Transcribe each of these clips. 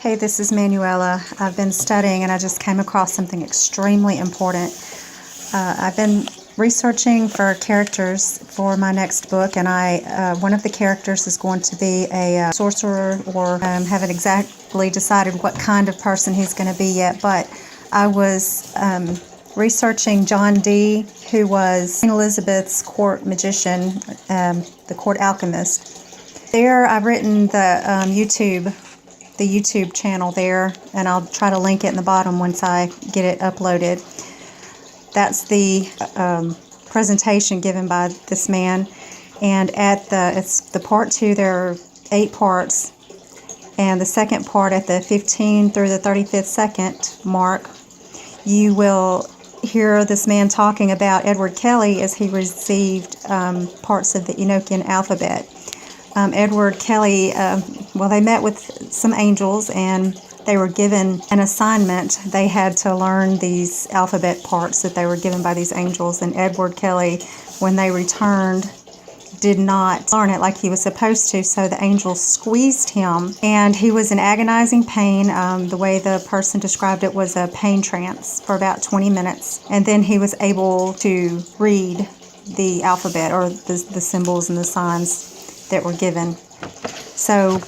Hey, this is Manuela. I've been studying and I just came across something extremely important. I've been researching for characters for my next book, and one of the characters is going to be a sorcerer, or haven't exactly decided what kind of person he's going to be yet, but I was researching John Dee, who was Queen Elizabeth's court magician, the court alchemist. There I've written the YouTube channel there, and I'll try to link it in the bottom once I get it uploaded. That's the presentation given by this man, and it's the part 2. There are 8 parts, and the second part at the 15 through the 35th second mark, you will hear this man talking about Edward Kelley as he received parts of the Enochian alphabet. Edward Kelley, they met with some angels and they were given an assignment. They had to learn these alphabet parts that they were given by these angels, and Edward Kelley, when they returned, did not learn it like he was supposed to, so the angels squeezed him, and he was in agonizing pain. The way the person described it was a pain trance for about 20 minutes, and then he was able to read the alphabet, or the symbols and the signs that were given. So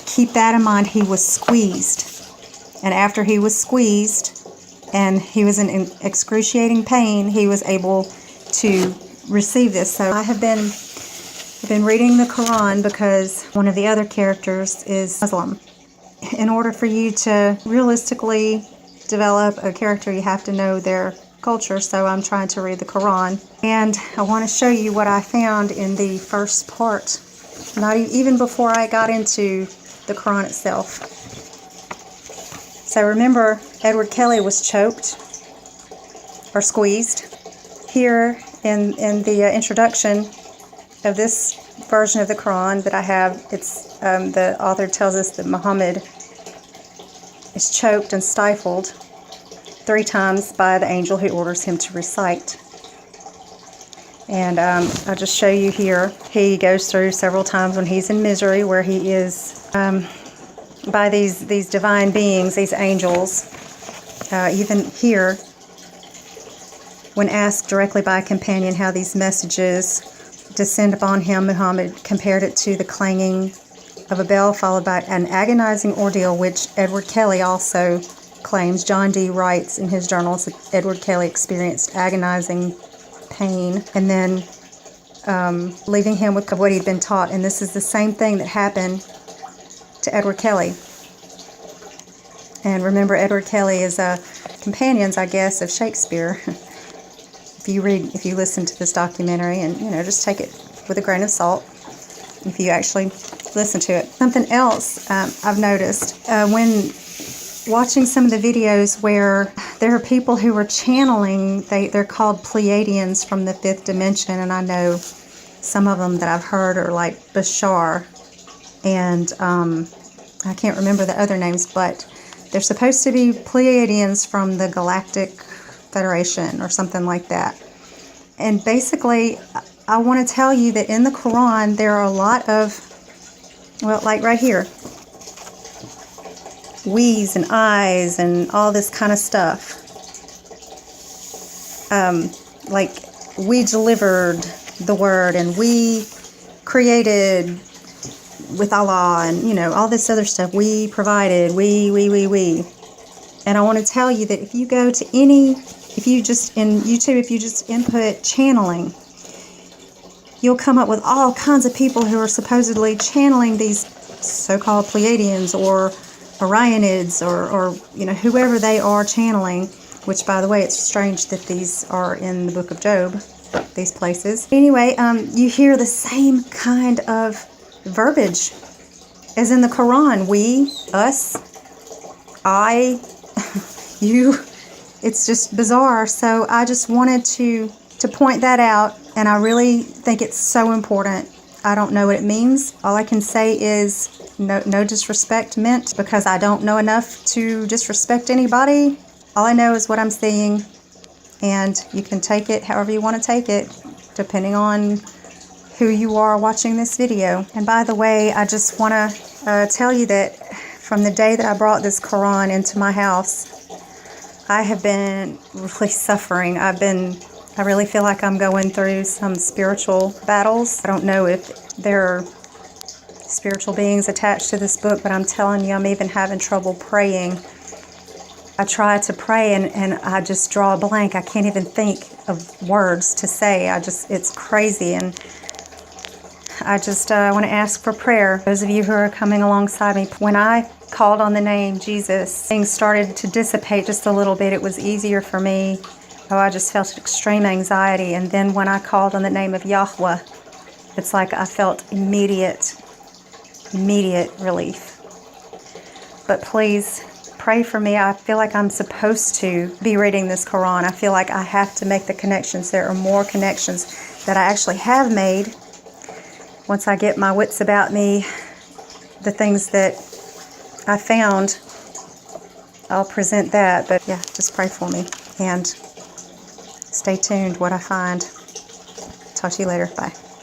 keep that in mind. He was squeezed, and after he was squeezed and he was in excruciating pain, he was able to receive this. So I have been reading the Quran because one of the other characters is Muslim. In order for you to realistically develop a character, you have to know their culture, so I'm trying to read the Quran. And I want to show you what I found in the first part, not even before I got into the Quran itself. So remember, Edward Kelley was choked or squeezed. Here in the introduction of this version of the Quran that I have, it's the author tells us that Muhammad is choked and stifled 3 times by the angel who orders him to recite. And I'll just show you here. He goes through several times when he's in misery, where he is by these divine beings, these angels. Even here, when asked directly by a companion how these messages descend upon him, Muhammad compared it to the clanging of a bell followed by an agonizing ordeal, which Edward Kelley also claims. John Dee writes in his journals that Edward Kelley experienced agonizing pain, and then leaving him with what he'd been taught. And this is the same thing that happened to Edward Kelley. And remember, Edward Kelley is companions, I guess, of Shakespeare. If you listen to this documentary, and just take it with a grain of salt if you actually listen to it. Something else I've noticed when watching some of the videos where there are people who are channeling, they're called Pleiadians from the 5th dimension, and I know some of them that I've heard are like Bashar, and I can't remember the other names, but they're supposed to be Pleiadians from the Galactic Federation or something like that. And basically, I want to tell you that in the Quran there are a lot of, like right here, we's and I's and all this kind of stuff. Like, we delivered the word, and we created with Allah, and all this other stuff. We provided, we. And I want to tell you that if you go to if you just input channeling, you'll come up with all kinds of people who are supposedly channeling these so-called Pleiadians or Orionids or whoever they are channeling, which, by the way, it's strange that these are in the book of Job, these places. Anyway, you hear the same kind of verbiage as in the Quran. We, us, I, you. It's just bizarre. So I just wanted to point that out, and I really think it's so important. I don't know what it means. All I can say is no disrespect meant, because I don't know enough to disrespect anybody. All I know is what I'm seeing, and you can take it however you want to take it, depending on who you are watching this video. And by the way, I just want to tell you that From the day that I brought this Quran into my house, I have been really suffering. I really feel like I'm going through some spiritual battles. I don't know if there are spiritual beings attached to this book, but I'm telling you, I'm even having trouble praying. I try to pray and I just draw a blank. I can't even think of words to say. It's crazy, and I just want to ask for prayer. Those of you who are coming alongside me, when I called on the name Jesus, things started to dissipate just a little bit. It was easier for me. Oh, I just felt extreme anxiety. And then when I called on the name of Yahweh, it's like I felt immediate relief. But please pray for me. I feel like I'm supposed to be reading this Quran. I feel like I have to make the connections. There are more connections that I actually have made. Once I get my wits about me, the things that I found, I'll present that. But yeah, just pray for me and stay tuned what I find. Talk to you later. Bye.